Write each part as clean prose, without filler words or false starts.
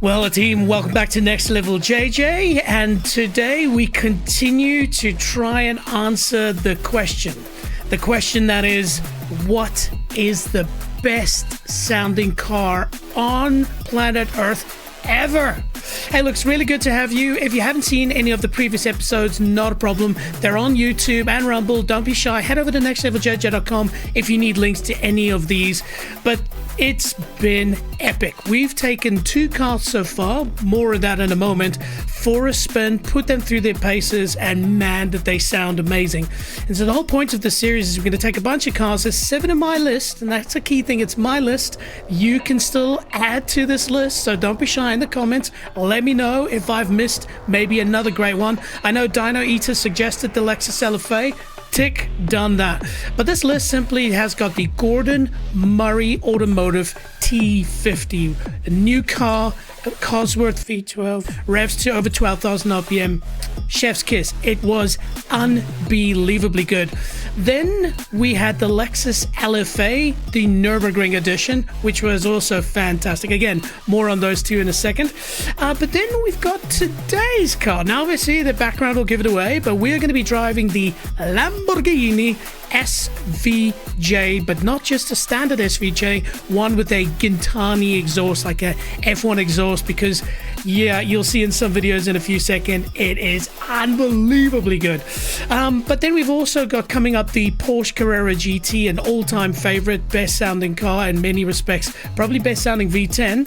Well, team, welcome back to Next Level JJ, and today we continue to try and answer the question that is, what is the best sounding car on planet Earth ever? Hey, looks really good to have you. If you haven't seen any of the previous episodes, not a problem. They're on YouTube and Rumble. Don't be shy. Head over to nextleveljj.com if you need links to any of these. But it's been epic. We've taken 2 cars so far, more of that in a moment, for a spin, put them through their paces, and man, did they sound amazing. And so the whole point of this series is we're going to take a bunch of cars. There's 7 in my list, and that's a key thing. It's my list. You can still add to this list, so don't be shy in the comments. Let me know if I've missed maybe another great one. I know Dino Eater suggested the Lexus LFA. Tick, done that. But this list simply has got the Gordon Murray Automotive T50, a new car, Cosworth V12, revs to over 12,000 RPM. Chef's kiss. It was unbelievably good. Then we had the Lexus LFA, the Nürburgring edition, which was also fantastic. Again, more on those 2 in a second. But then we've got today's car. Now, obviously, the background will give it away, but we're going to be driving the Lamborghini SVJ, but not just a standard SVJ, one with a Gintani exhaust, like a F1 exhaust, because yeah, you'll see in some videos in a few seconds, it is unbelievably good. But then we've also got coming up the Porsche Carrera GT, an all-time favorite, best sounding car in many respects, probably best sounding V10.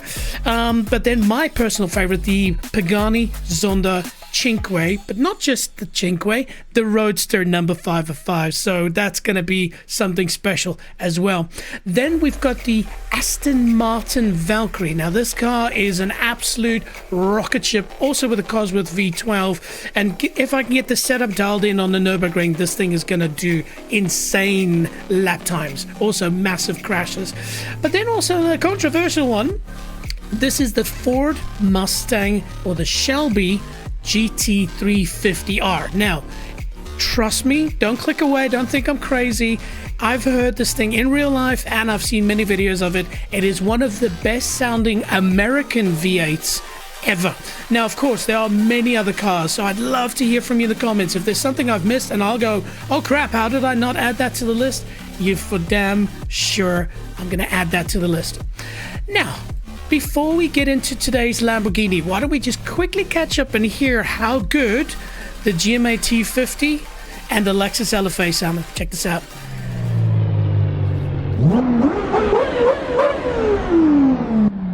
But then my personal favorite, the Pagani Zonda Cinque, but not just the Cinque, the Roadster number 505. So that's going to be something special as well. Then we've got the Aston Martin Valkyrie. Now this car is an absolute rocket ship, also with a Cosworth V12. And if I can get the setup dialed in on the Nurburgring, this thing is going to do insane lap times. Also massive crashes. But then also the controversial one. This is the Ford Mustang, or the Shelby GT350R. Now, trust me, don't click away, don't think I'm crazy. I've heard this thing in real life and I've seen many videos of it. It is one of the best sounding American V8s ever. Now, of course, there are many other cars, so I'd love to hear from you in the comments. If there's something I've missed and I'll go, oh crap, how did I not add that to the list? You're for damn sure I'm going to add that to the list. Now, before we get into today's Lamborghini, why don't we just quickly catch up and hear how good the GMA T50 and the Lexus LFA sound. Check this out.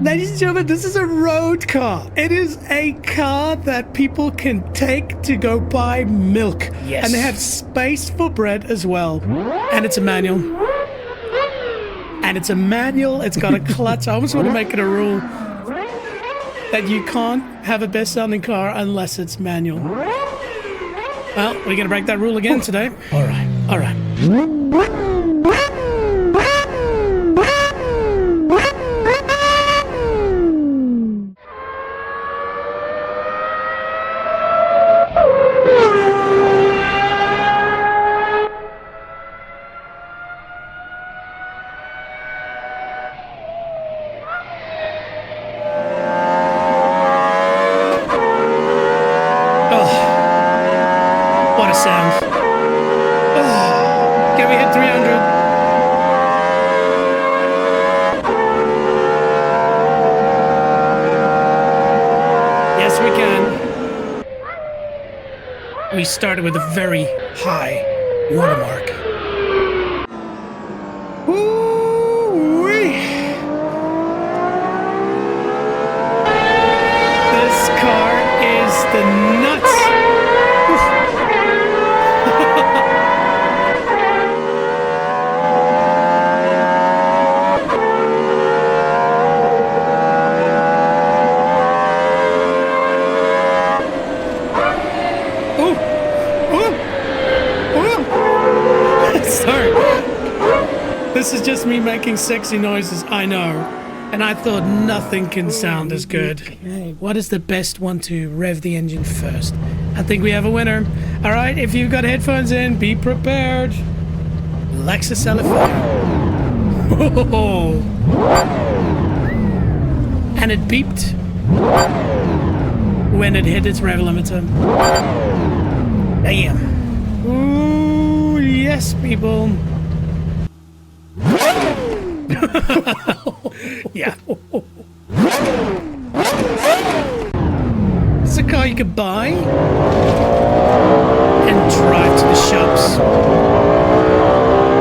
Ladies and gentlemen, this is a road car. It is a car that people can take to go buy milk. Yes. And they have space for bread as well. And it's a manual. And it's a manual, it's got a clutch. I almost want to make it a rule that you can't have a best sounding car unless it's manual. Well, we're going to break that rule again today. All right. Sound. Oh, can we hit 300? Yes, we can. We started with a very high watermark. Woo-wee. This car is the nuts. This is just me making sexy noises, I know. And I thought nothing can sound as good. Hey, what is the best one to rev the engine first? I think we have a winner. All right, if you've got headphones in, be prepared. Lexus LFA. Oh. And it beeped when it hit its rev limiter. Damn. Ooh, yes, people. Yeah. It's a car you could buy and drive to the shops.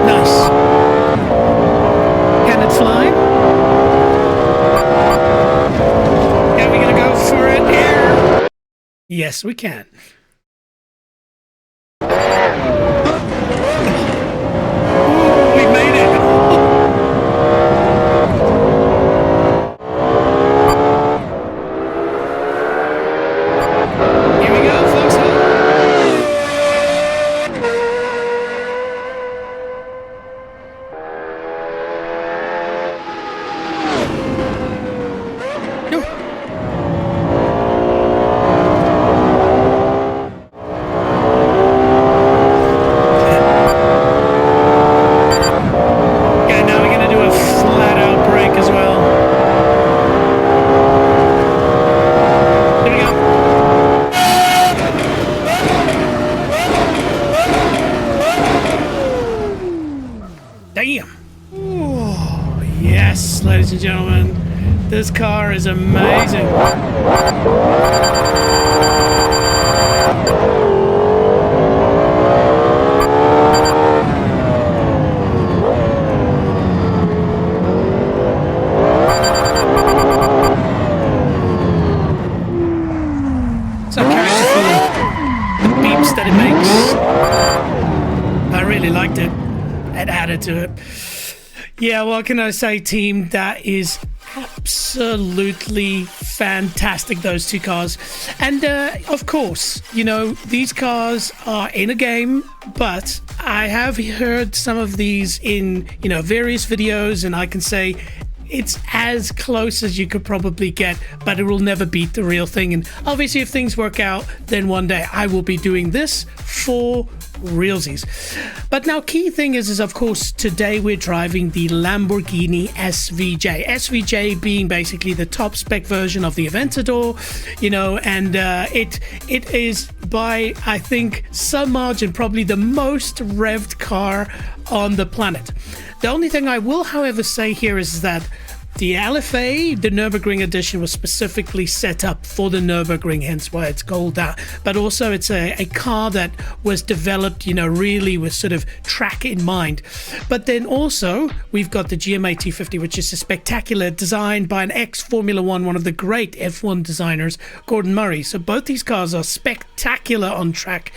Nice. Can it fly? Yeah, we're gonna go for it here. Yes, we can. We made it. Here we go, folks. Ladies and gentlemen, this car is amazing. So characterful, the beeps that it makes. I really liked it. It added to it. Yeah, what can I say, team? That is absolutely fantastic, those two cars. And of course, you know, these cars are in a game, but I have heard some of these in, you know, various videos, and I can say it's as close as you could probably get, but it will never beat the real thing. And obviously, if things work out, then one day I will be doing this for realsies. But now, key thing is of course, today we're driving the Lamborghini SVJ. SVJ being basically the top spec version of the Aventador, you know, and it is by, I think, some margin, probably the most revved car on the planet. The only thing I will, however, say here is that the LFA, the Nürburgring edition, was specifically set up for the Nürburgring, hence why it's called that. But also it's a car that was developed, you know, really with sort of track in mind. But then also we've got the GMA 250, which is a spectacular design by an ex-Formula One, one of the great F1 designers, Gordon Murray. So both these cars are spectacular on track,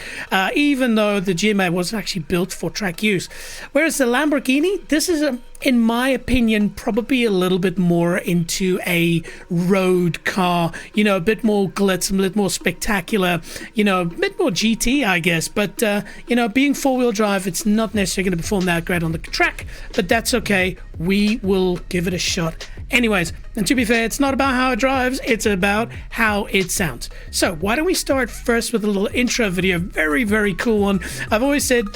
even though the GMA wasn't actually built for track use. Whereas the Lamborghini, this is in my opinion, probably a little bit more into a road car, you know, a bit more glitz, a bit more spectacular, you know, a bit more GT, I guess. But, you know, being four-wheel drive, it's not necessarily going to perform that great on the track, but that's okay. We will give it a shot anyways. And to be fair, it's not about how it drives, it's about how it sounds. So why don't we start first with a little intro video, very, very cool one. I've always said,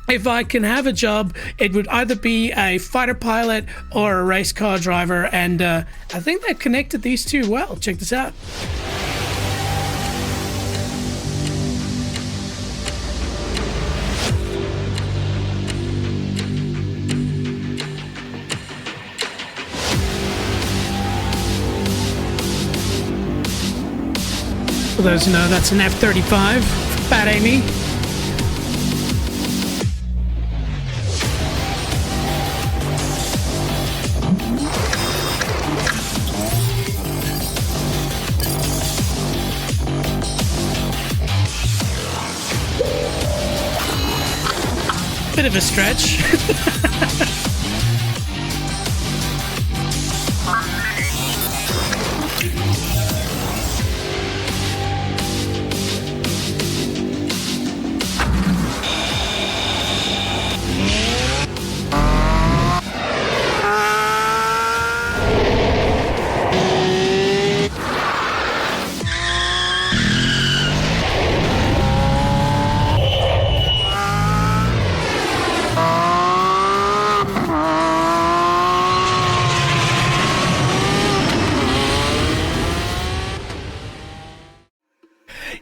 if I can have a job, it would either be a fighter pilot or a race car driver, and I think they've connected these two well. Check this out. For those who know, that's an F-35, Fat Amy. Bit of a stretch.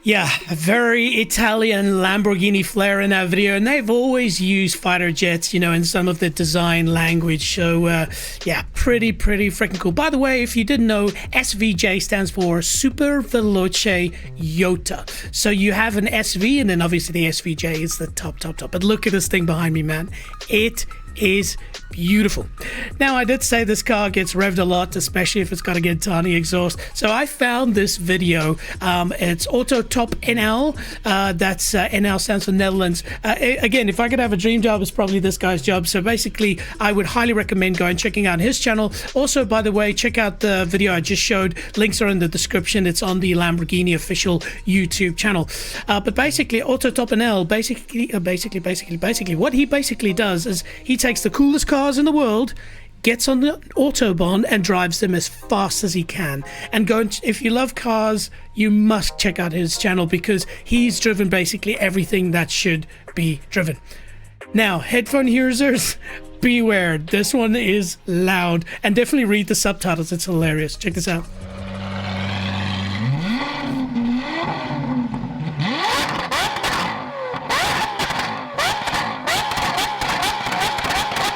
Yeah, a very Italian Lamborghini flair in that video, and they've always used fighter jets, in some of the design language. So, yeah, pretty freaking cool. By the way, if you didn't know, SVJ stands for Super Veloce Jota. So you have an SV, and then obviously the SVJ is the top. But look at this thing behind me, man. It is beautiful. Now, I did say this car gets revved a lot, especially if it's got a Gintani exhaust. So I found this video. It's Auto Top NL. That's NL stands for Netherlands. Again, if I could have a dream job, it's probably this guy's job. So basically, I would highly recommend going and checking out his channel. Also, by the way, check out the video I just showed. Links are in the description. It's on the Lamborghini official YouTube channel. But basically, Auto Top NL, basically, what he basically does is he takes the coolest cars in the world, gets on the Autobahn and drives them as fast as he can. And if you love cars, you must check out his channel because he's driven basically everything that should be driven. Now, headphone users, beware. This one is loud, and definitely read the subtitles. It's hilarious. Check this out.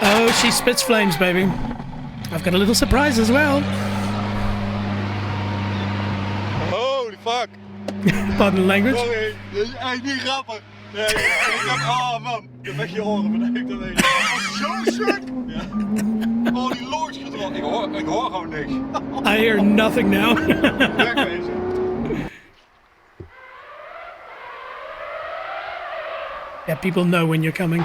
Oh, she spits flames, baby. I've got a little surprise as well. Holy fuck. Pardon the language. Sorry, dit is echt niet grappig. Nee, ik dacht, oh man, je weg je oren beneden. Dat was zo stuk. Ja. Oh, die launch gedropt. Ik hoor gewoon niks. I hear nothing now. Wegwezen. Yeah, people know when you're coming.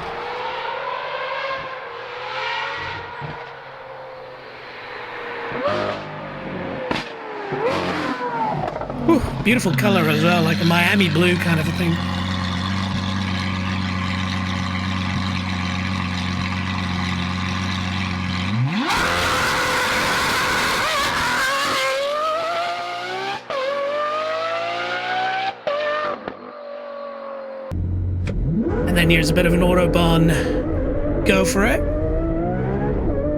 Ooh, beautiful color as well, like a Miami blue kind of a thing. And then here's a bit of an Autobahn. Go for it.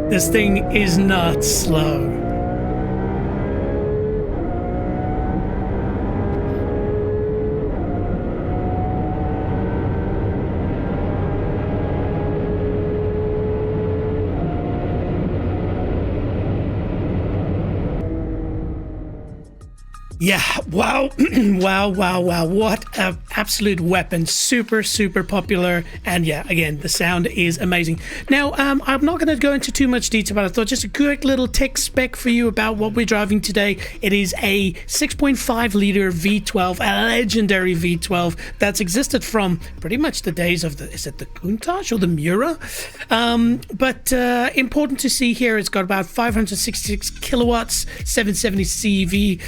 This thing is not slow. Yeah, wow, wow. What an absolute weapon. Super popular. And yeah, again, the sound is amazing. Now, I'm not going to go into too much detail, but I thought just a quick little tech spec for you about what we're driving today. It is a 6.5 liter V12, a legendary V12 that's existed from pretty much the days of is it the Countach or the Mura? But important to see here, it's got about 566 kilowatts, 770 CV.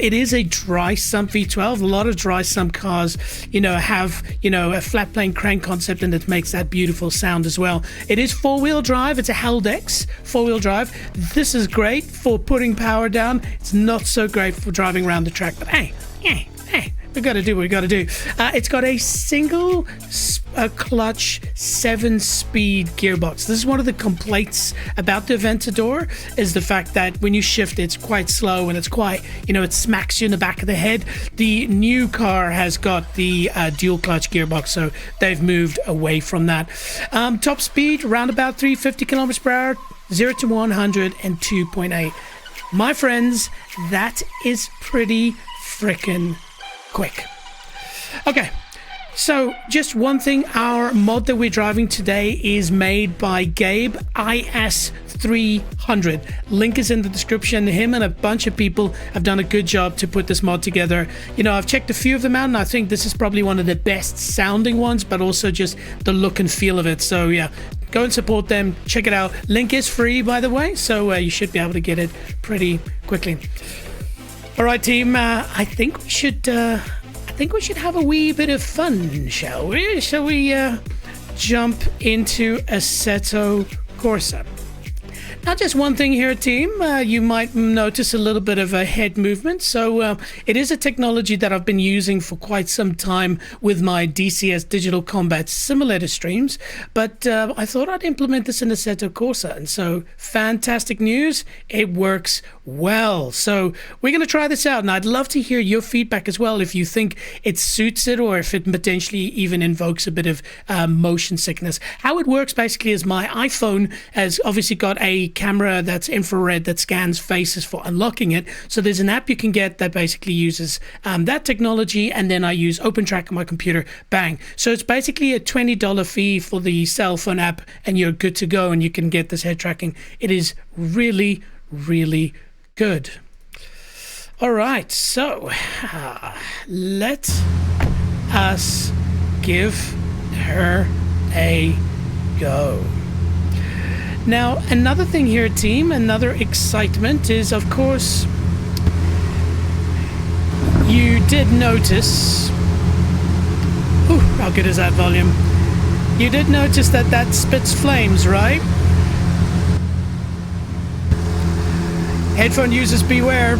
It is a dry sump V12. A lot of dry sump cars, have, a flat plane crank concept, and it makes that beautiful sound as well. It is four-wheel drive. It's a Haldex four-wheel drive. This is great for putting power down. It's not so great for driving around the track, but hey, we got to do what we got to do. It's got a single clutch 7-speed gearbox. This is one of the complaints about the Aventador, is the fact that when you shift, it's quite slow and it's quite, it smacks you in the back of the head. The new car has got the dual clutch gearbox, so they've moved away from that. Top speed around about 350 kilometers per hour, 0 to 100 and 2.8. My friends, that is pretty freaking quick. Okay, so just one thing, our mod that we're driving today is made by Gabe IS300. Link is in the description. Him and a bunch of people have done a good job to put this mod together. I've checked a few of them out, and I think this is probably one of the best sounding ones, but also just the look and feel of it. So yeah, go and support them, check it out. Link is free, by the way, so you should be able to get it pretty quickly. All right, team. I think we should have a wee bit of fun, shall we? Shall we jump into Assetto Corsa? Now, just one thing here, team. You might notice a little bit of a head movement. So it is a technology that I've been using for quite some time with my DCS Digital Combat Simulator streams. But I thought I'd implement this in Assetto Corsa. And so, fantastic news. It works well. So we're going to try this out. And I'd love to hear your feedback as well, if you think it suits it or if it potentially even invokes a bit of motion sickness. How it works basically is my iPhone has obviously got a camera that's infrared that scans faces for unlocking it. So there's an app you can get that basically uses that technology, and then I use OpenTrack on my computer. Bang. So it's basically a $20 fee for the cell phone app, and you're good to go, and you can get this head tracking. It is really, really good. All right, so let us give her a go. Now, another thing here, team, another excitement is, of course, you did notice... Ooh, how good is that volume? You did notice that that spits flames, right? Headphone users beware.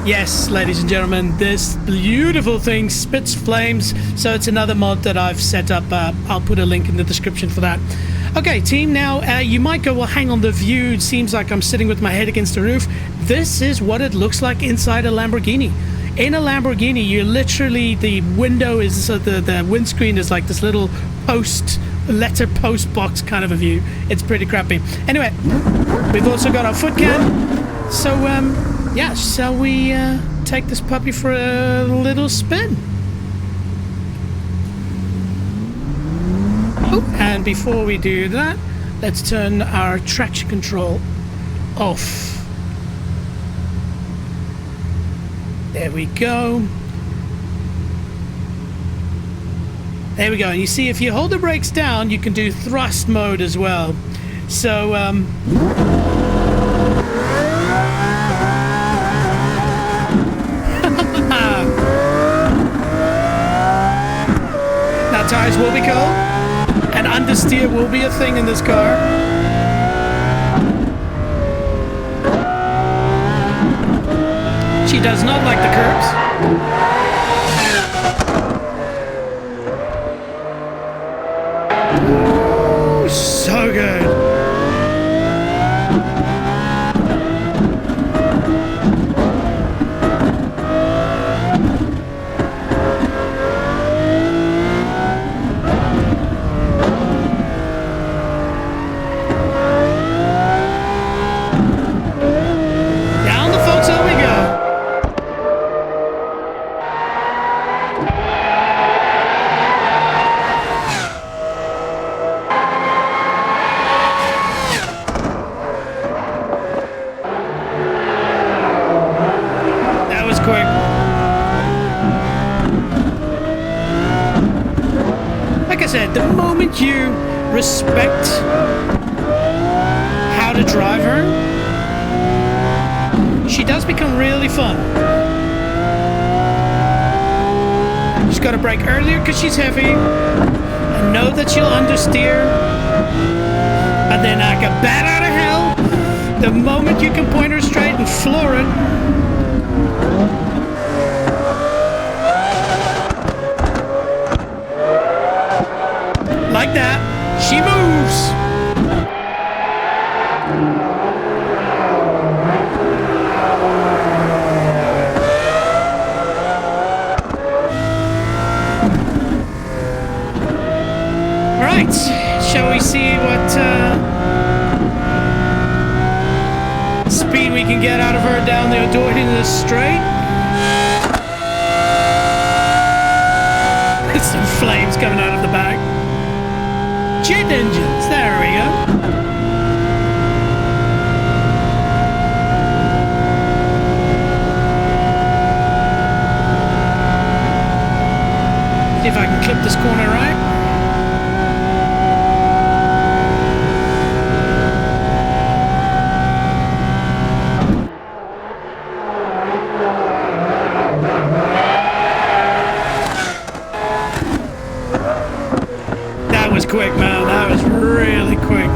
Yes, ladies and gentlemen, this beautiful thing spits flames. So it's another mod that I've set up. I'll put a link in the description for that. Okay, team, now you might go, well, hang on, the view, it seems like I'm sitting with my head against the roof. This is what it looks like inside a Lamborghini. In a Lamborghini, you're literally, the window is, so the windscreen is like this little letter post box kind of a view. It's pretty crappy. Anyway, we've also got our foot cam. So, yeah, shall we take this puppy for a little spin? Oh, and before we do that, let's turn our traction control off. There we go. There we go. And you see, if you hold the brakes down, you can do thrust mode as well. So, now tires will be cold, and understeer will be a thing in this car. She does not like the curbs. Ooh, so good. The moment you respect how to drive her, she does become really fun. Just gotta brake earlier because she's heavy. I know that she'll understeer. And then like a bat out of hell, the moment you can point her straight and floor it, like that, she moves. Right, shall we see what speed we can get out of her down the Nürburgring straight? There's some flames coming out of the back. Jet engines, there we go. See if I can clip this corner quick.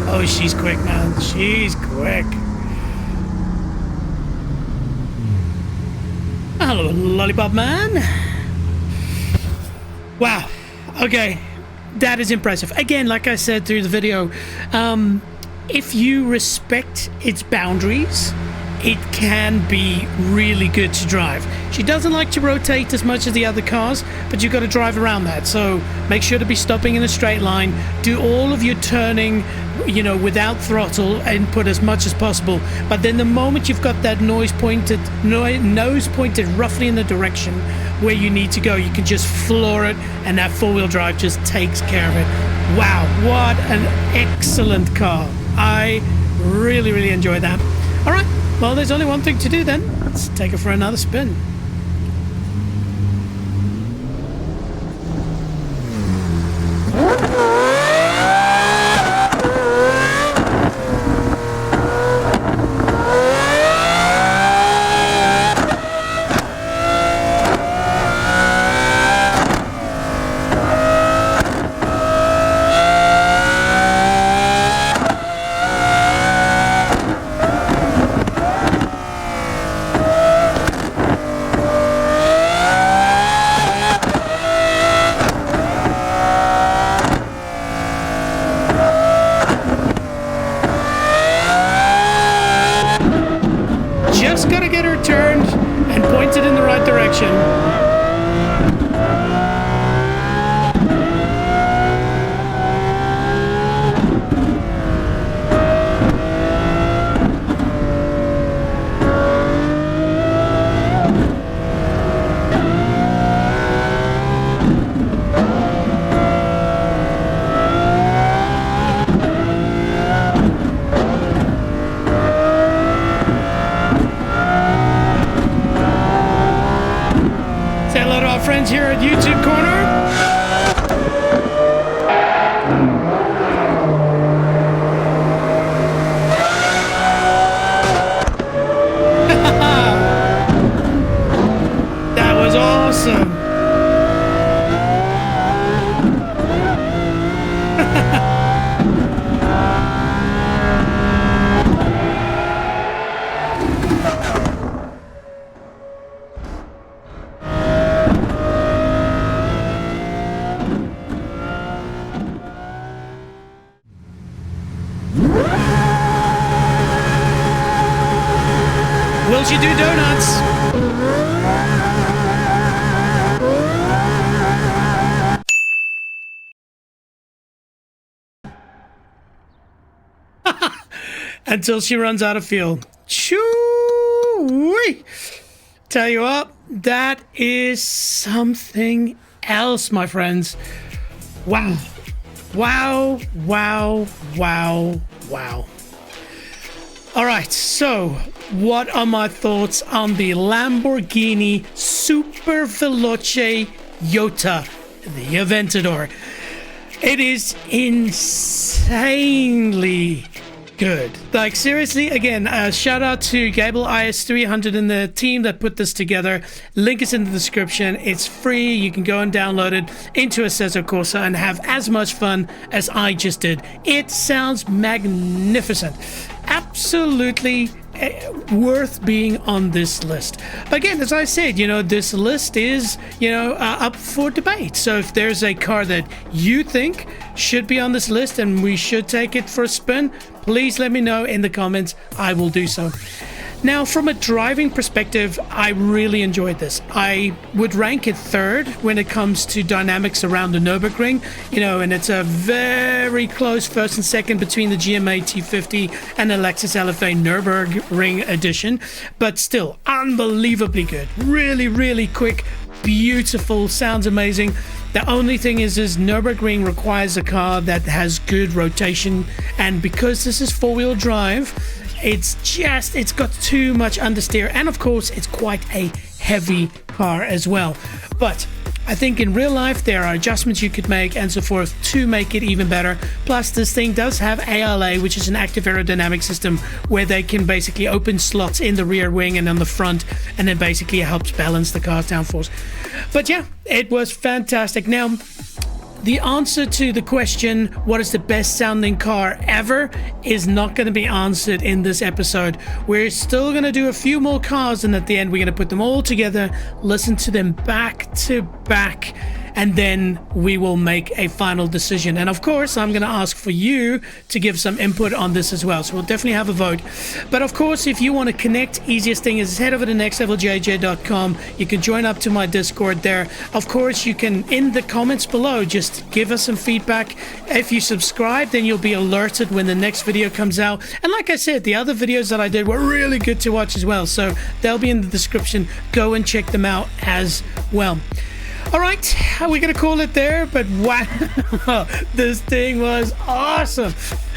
Oh, she's quick, man. She's quick. Hello, Lollipop Man. Wow. Okay. That is impressive. Again, like I said through the video, if you respect its boundaries, it can be really good to drive. She doesn't like to rotate as much as the other cars, but you've got to drive around that. So make sure to be stopping in a straight line. Do all of your turning, you know, without throttle and put as much as possible. But then the moment you've got that nose pointed roughly in the direction where you need to go, you can just floor it, and that four-wheel drive just takes care of it. Wow, what an excellent car. I really, really enjoyed that. All right. Well, there's only one thing to do then. Let's take her for another spin. Friends here at YouTube Corner. That was awesome. Will she do donuts? Until she runs out of fuel. Choo-wee! Tell you what, that is something else, my friends. Wow. Wow, wow, wow, wow. All right, so what are my thoughts on the Lamborghini Super Veloce Jota, the Aventador? It is insanely good. Like, seriously, again, shout out to Gable IS300 and the team that put this together. Link is in the description. It's free. You can go and download it into Assetto Corsa and have as much fun as I just did. It sounds magnificent. Absolutely worth being on this list. But again, as I said, you know, this list is, you know, up for debate. So if there's a car that you think should be on this list and we should take it for a spin, please let me know in the comments. I will do so. Now, from a driving perspective, I really enjoyed this. I would rank it third when it comes to dynamics around the Nürburgring, you know, and it's a very close first and second between the GMA T50 and the Lexus LFA Nürburgring edition, but still unbelievably good. Really, really quick, beautiful, sounds amazing. The only thing is Nürburgring requires a car that has good rotation, and because this is four-wheel drive, it's got too much understeer, and of course it's quite a heavy car as well. But I think in real life there are adjustments you could make and so forth to make it even better. Plus this thing does have ALA, which is an active aerodynamic system where they can basically open slots in the rear wing and on the front, and then basically it helps balance the car's downforce. But yeah, it was fantastic. Now, the answer to the question, what is the best sounding car ever, is not going to be answered in this episode. We're still going to do a few more cars, and at the end we're going to put them all together, listen to them back to back, and then we will make a final decision. And of course, I'm going to ask for you to give some input on this as well. So we'll definitely have a vote. But of course, if you want to connect, easiest thing is head over to nextleveljj.com. You can join up to my Discord there. Of course, you can, in the comments below, just give us some feedback. If you subscribe, then you'll be alerted when the next video comes out. And like I said, the other videos that I did were really good to watch as well. So they'll be in the description. Go and check them out as well. All right, we're going to call it there, but wow, this thing was awesome.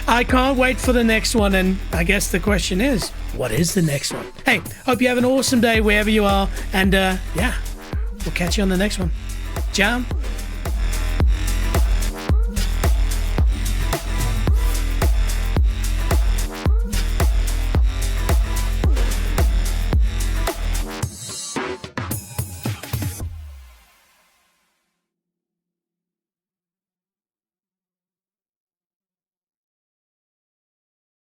I can't wait for the next one, and I guess the question is, what is the next one? Hey, hope you have an awesome day wherever you are, and yeah, we'll catch you on the next one. Ciao.